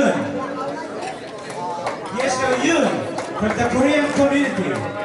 Yoon. Yeosu from the Korean community.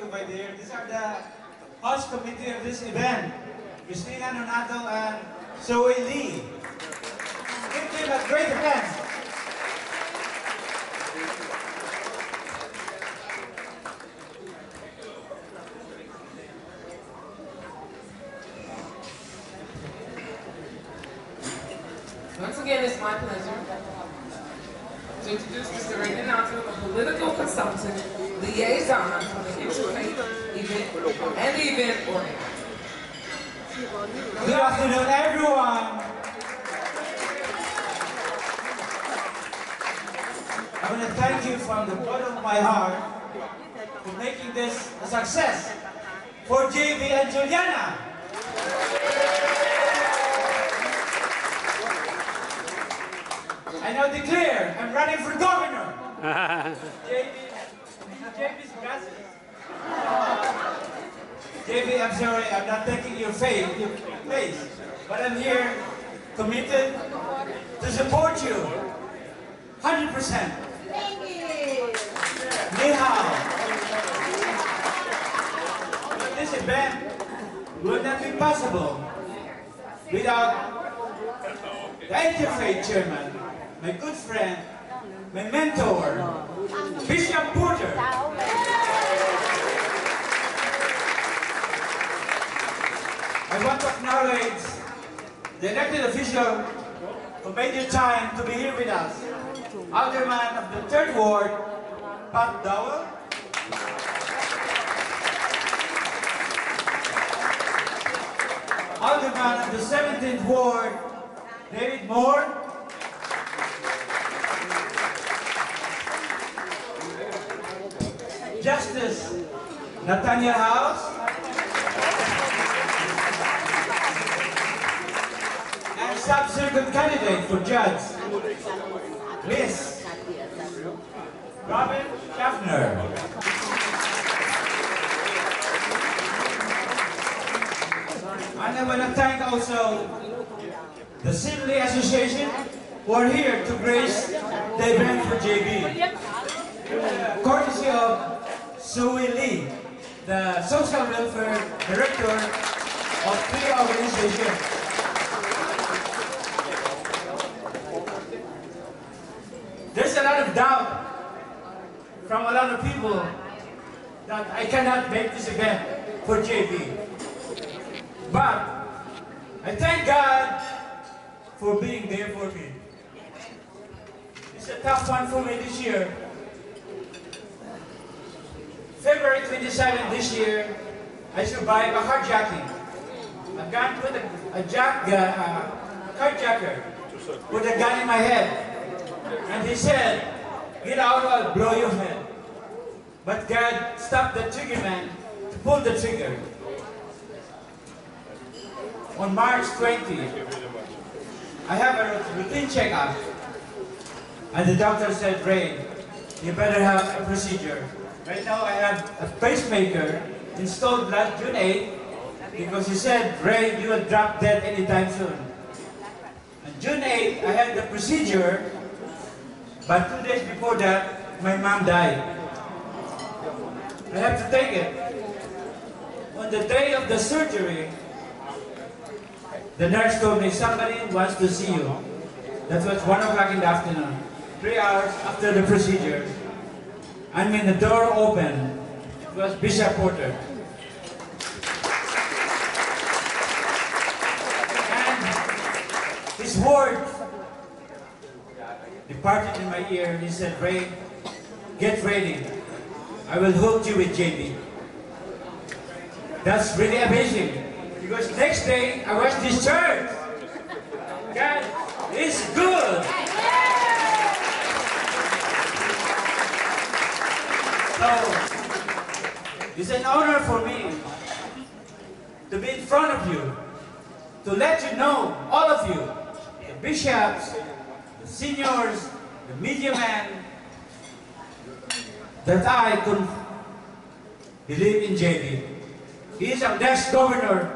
over there. These are the host committee of this event. Cristina, Nonato, and Suey. Give them a great hand. Once again, it's my pleasure to introduce Mr. Nonato, a political consultant, liaison for the Interfaith event and the event organizer. Good afternoon, everyone. I want to thank you from the bottom of my heart for making this a success for JB and Juliana. I now declare I'm running for governor. JB's glasses. JB, I'm sorry, I'm not taking your place, but I'm here committed to support you 100%. Thank you. Ni hao. This event would not be possible without the Interfaith chairman, my good friend, my mentor, Bishop Porter. I want to acknowledge the elected official who made the time to be here with us. Alderman of the 3rd Ward, Pat Dowell. Alderman of the 17th Ward, David Moore. Justice Nathaniel House. And sub-circuit candidate for judge, Miss Robin Schaffner. And I want to thank also the Civil Association who are here to grace the event for JB. Courtesy of Suey, the Social Welfare Director of 3 organizations. There's a lot of doubt from a lot of people that I cannot make this event for JB. But I thank God for being there for me. It's a tough one for me this year. February 27 this year, I survived a carjacking. A gun put a carjacker put a gun in my head. And he said, "Get out or I'll blow your head." But God stopped the trigger man to pull the trigger. On March 20, I have a routine checkup. And the doctor said, "Ray, you better have a procedure." Right now I have a pacemaker installed last June 8 because he said, "Ray, you will drop dead anytime soon." On June 8, I had the procedure, but 2 days before that, my mom died. I have to take it. On the day of the surgery, the nurse told me, "Somebody wants to see you." That was 1 o'clock in the afternoon, 3 hours after the procedure. And when the door opened, it was Bishop Porter. And his words departed in my ear. He said, "Ray, get ready. I will hook you with JB." That's really amazing. Because next day, I was discharged. God is good. So, it's an honor for me to be in front of you, to let you know, all of you, the bishops, the seniors, the media men, that I could believe in JB. He is our next governor,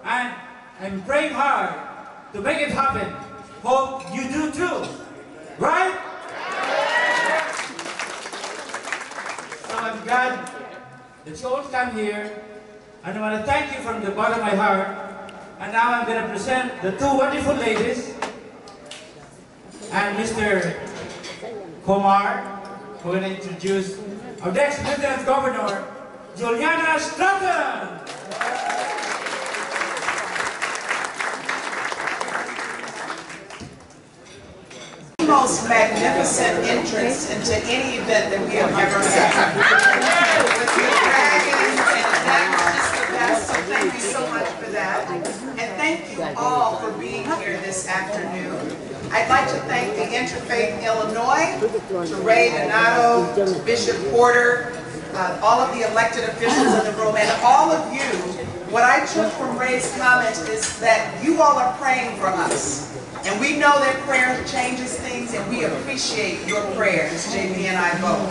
and I'm praying hard to make it happen. Hope you do too, right? So I'm glad that you all come here, and I want to thank you from the bottom of my heart. And now I'm going to present the two wonderful ladies and Mr. Kumar, who will introduce our next Lieutenant Governor, Juliana Stratton. Most magnificent entrance into any event that we have ever had. With the dragons, and that was just the best, so thank you so much for that. And thank you all for being here this afternoon. I'd like to thank the Interfaith Illinois, to Ray Nonato, to Bishop Porter, all of the elected officials in the room, and all of you. What I took from Ray's comment is that you all are praying for us. And we know that prayer changes things, and we appreciate your prayers, JB and I both.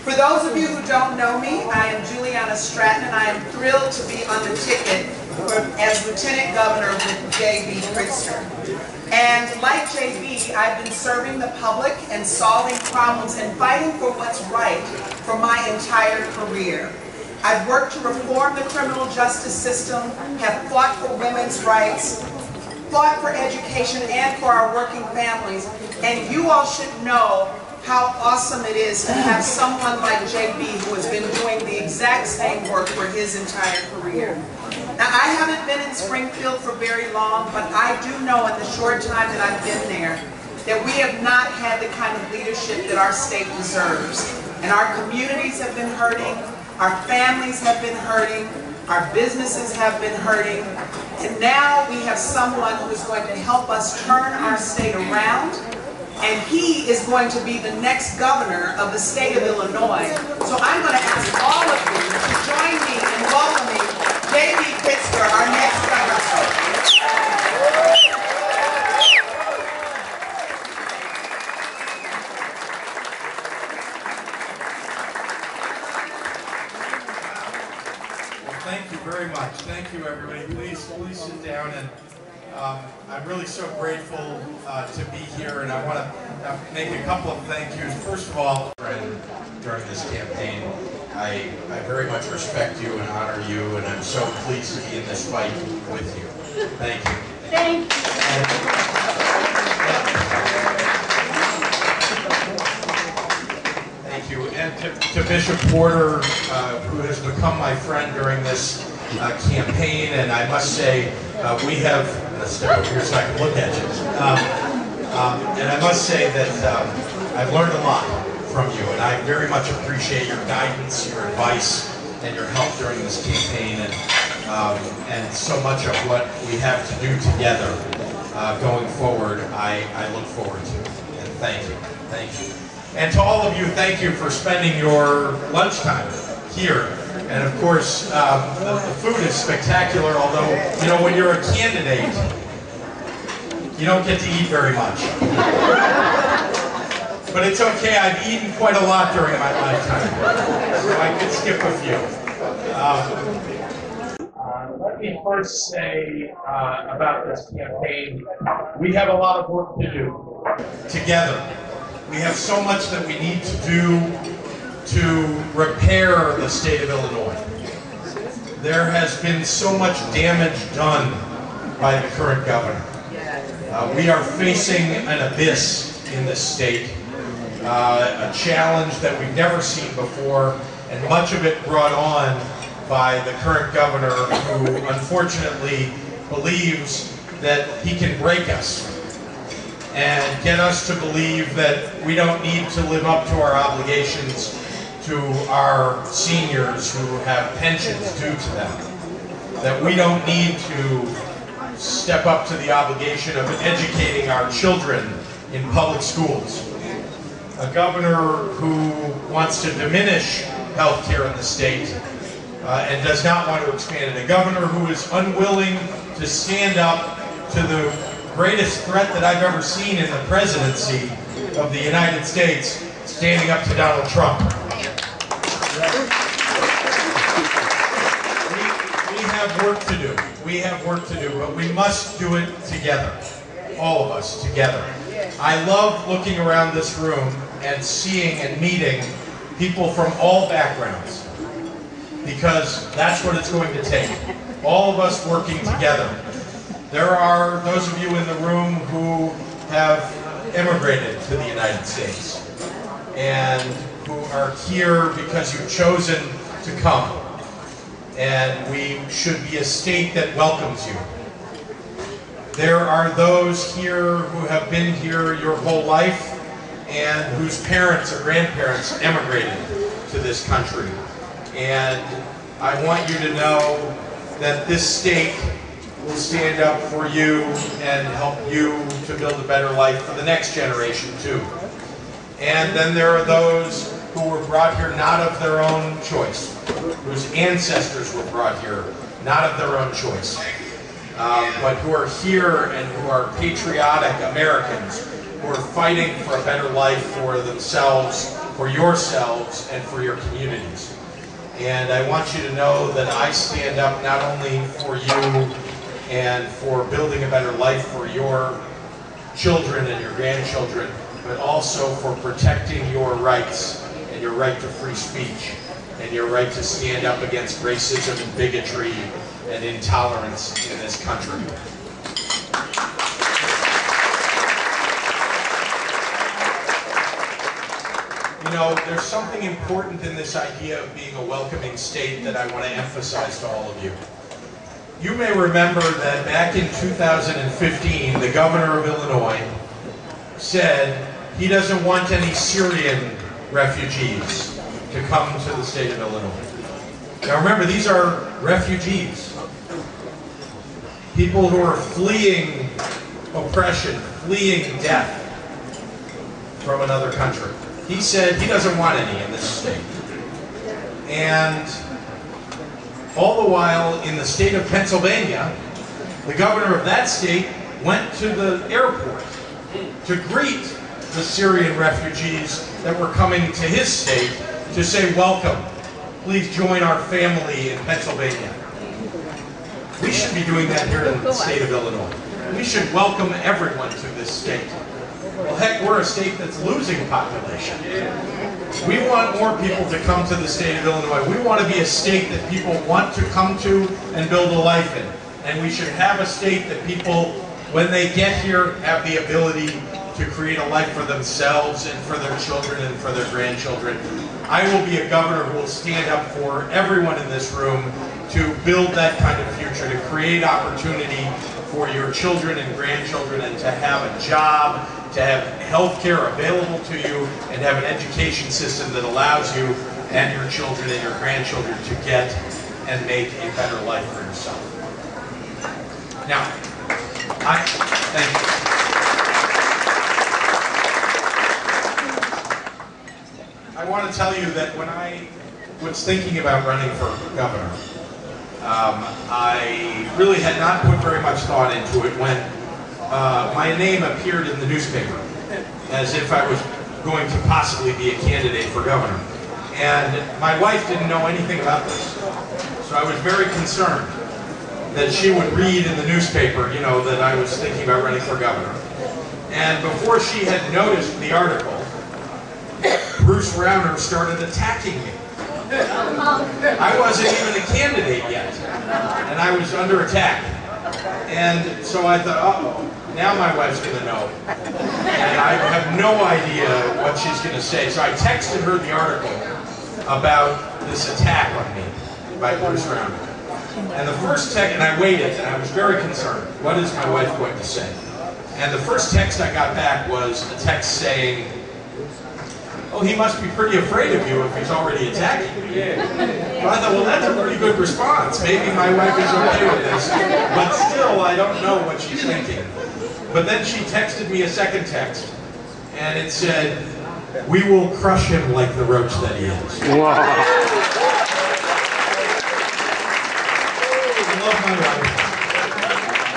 For those of you who don't know me, I am Juliana Stratton, and I am thrilled to be on the ticket as Lieutenant Governor with JB PRITZKER. And like JB, I've been serving the public and solving problems and fighting for what's right for my entire career. I've worked to reform the criminal justice system, have fought for women's rights, fought for education and for our working families, and you all should know how awesome it is to have someone like JB who has been doing the exact same work for his entire career. Now, I haven't been in Springfield for very long, but I do know in the short time that I've been there that we have not had the kind of leadership that our state deserves. And our communities have been hurting, our families have been hurting, our businesses have been hurting, and now we have someone who is going to help us turn our state around, and he is going to be the next governor of the state of Illinois. So I'm going to ask all of you to join me in welcoming JB PRITZKER, our next governor. Thank you very much. Thank you, everybody. Please sit down. And I'm really so grateful to be here. And I want to make a couple of thank yous. First of all, during this campaign, I very much respect you and honor you, and I'm so pleased to be in this fight with you. Thank you. Thank you. Thank you. And to Bishop Porter, who has become my friend during this campaign, and I must say, we have, let's step over here so I can look at you. And I must say that I've learned a lot from you, and I very much appreciate your guidance, your advice, and your help during this campaign, and so much of what we have to do together going forward, I look forward to. And thank you. Thank you. And to all of you, thank you for spending your lunchtime here. And of course, the food is spectacular, although, you know, when you're a candidate, you don't get to eat very much. But it's okay, I've eaten quite a lot during my lifetime, so I could skip a few. Let me first say about this campaign, we have a lot of work to do together. We have so much that we need to do to repair the state of Illinois. There has been so much damage done by the current governor. We are facing an abyss in this state, a challenge that we've never seen before, and much of it brought on by the current governor, who unfortunately believes that he can break us and get us to believe that we don't need to live up to our obligations to our seniors who have pensions due to them, that we don't need to step up to the obligation of educating our children in public schools. A governor who wants to diminish health care in the state and does not want to expand it. A governor who is unwilling to stand up to the greatest threat that I've ever seen in the presidency of the United States, standing up to Donald Trump. We have work to do. We have work to do, but we must do it together. All of us together. I love looking around this room and seeing and meeting people from all backgrounds. because that's what it's going to take. All of us working together. There are those of you in the room who have immigrated to the United States and who are here because you've chosen to come. And we should be a state that welcomes you. There are those here who have been here your whole life and whose parents or grandparents emigrated to this country. And I want you to know that this state will stand up for you and help you to build a better life for the next generation too. And then there are those who were brought here not of their own choice, whose ancestors were brought here not of their own choice, but who are here and who are patriotic Americans, who are fighting for a better life for themselves, for yourselves, and for your communities. And I want you to know that I stand up not only for you and for building a better life for your children and your grandchildren, but also for protecting your rights and your right to free speech and your right to stand up against racism and bigotry and intolerance in this country. You know, there's something important in this idea of being a welcoming state that I want to emphasize to all of you. You may remember that back in 2015, the governor of Illinois said he doesn't want any Syrian refugees to come to the state of Illinois. Now remember, these are refugees. People who are fleeing oppression, fleeing death from another country. He said he doesn't want any in this state. And all the while in the state of Pennsylvania, the governor of that state went to the airport to greet the Syrian refugees that were coming to his state to say, welcome, please join our family in Pennsylvania. We should be doing that here in the state of Illinois. We should welcome everyone to this state. Well, heck, we're a state that's losing population. We want more people to come to the state of Illinois. We want to be a state that people want to come to and build a life in. And we should have a state that people, when they get here, have the ability to create a life for themselves and for their children and for their grandchildren. I will be a governor who will stand up for everyone in this room to build that kind of future, to create opportunity for your children and grandchildren, and to have a job, to have health care available to you, and have an education system that allows you and your children and your grandchildren to get and make a better life for yourself. Now, thank you. I want to tell you that when I was thinking about running for governor, I really had not put very much thought into it when my name appeared in the newspaper as if I was going to possibly be a candidate for governor. And my wife didn't know anything about this. So I was very concerned that she would read in the newspaper, you know, that I was thinking about running for governor. And before she had noticed the article, Bruce Rauner started attacking me. I wasn't even a candidate yet, and I was under attack. And so I thought, uh-oh, now my wife's going to know. And I have no idea what she's going to say. So I texted her the article about this attack on me by Bruce Rauner. And the first text, and I waited, and I was very concerned. What is my wife going to say? And the first text I got back was a text saying, oh, he must be pretty afraid of you if he's already attacking you. So I thought, well, that's a pretty good response. Maybe my wife is okay with this, but still, I don't know what she's thinking. But then she texted me a second text, and it said, we will crush him like the roach that he is. Wow. I love my wife.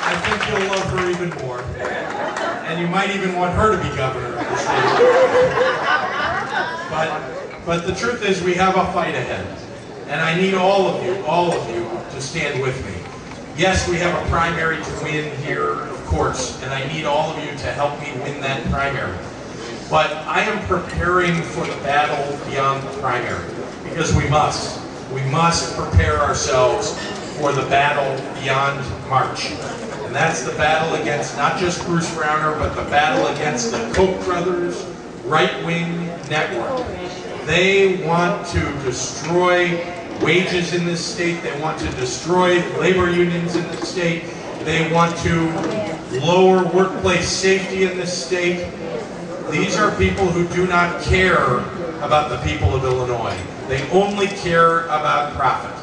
I think you'll love her even more. And you might even want her to be governor of the state. But the truth is, we have a fight ahead. And I need all of you to stand with me. Yes, we have a primary to win here, of course, and I need all of you to help me win that primary. But I am preparing for the battle beyond the primary, because we must. We must prepare ourselves for the battle beyond March. And that's the battle against not just Bruce Browner, but the battle against the Koch brothers' right-wing network. They want to destroy wages in this state. They want to destroy labor unions in this state. They want to lower workplace safety in this state. These are people who do not care about the people of Illinois. They only care about profit.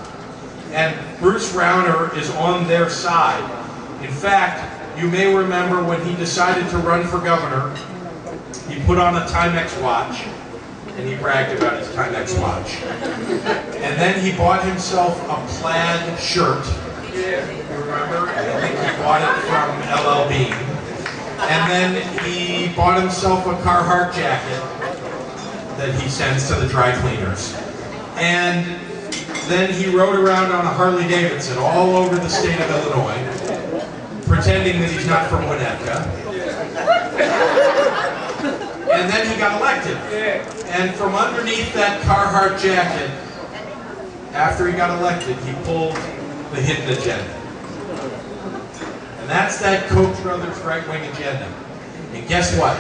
And Bruce Browner is on their side. In fact, you may remember when he decided to run for governor, he put on a Timex watch, and he bragged about his Timex watch. And then he bought himself a plaid shirt. You remember? I think he bought it from LL Bean. And then he bought himself a Carhartt jacket that he sends to the dry cleaners. And then he rode around on a Harley Davidson all over the state of Illinois, pretending that he's not from Winnetka. And then he got elected. And from underneath that Carhartt jacket, after he got elected, he pulled the hidden agenda. And that's that Koch brothers right-wing agenda. And guess what?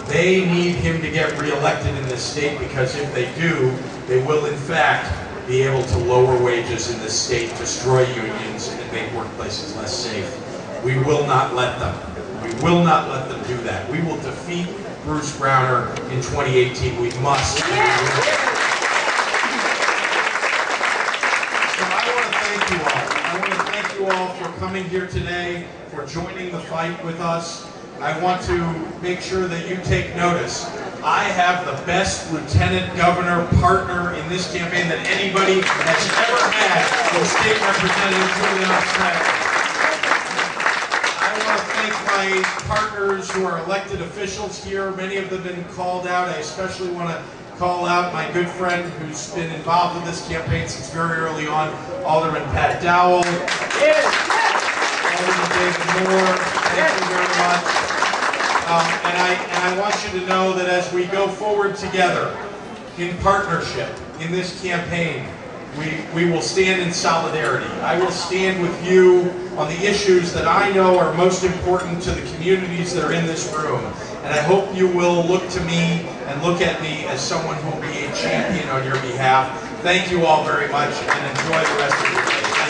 They need him to get reelected in this state, because if they do, they will in fact be able to lower wages in this state, destroy unions, and make workplaces less safe. We will not let them. We will not let them do that. We will defeat Bruce Browner in 2018. We must. So I want to thank you all. I want to thank you all for coming here today, for joining the fight with us. I want to make sure that you take notice. I have the best lieutenant governor partner in this campaign that anybody has ever had in State Representative Juliana Stratton. I want to thank my partners who are elected officials here. Many of them have been called out. I especially want to call out my good friend who's been involved with this campaign since very early on, Alderman Pat Dowell. Alderman David Moore, thank you very much. And I want you to know that as we go forward together in partnership in this campaign, we will stand in solidarity. I will stand with you on the issues that I know are most important to the communities that are in this room. And I hope you will look to me and look at me as someone who will be a champion on your behalf. Thank you all very much, and enjoy the rest of your day.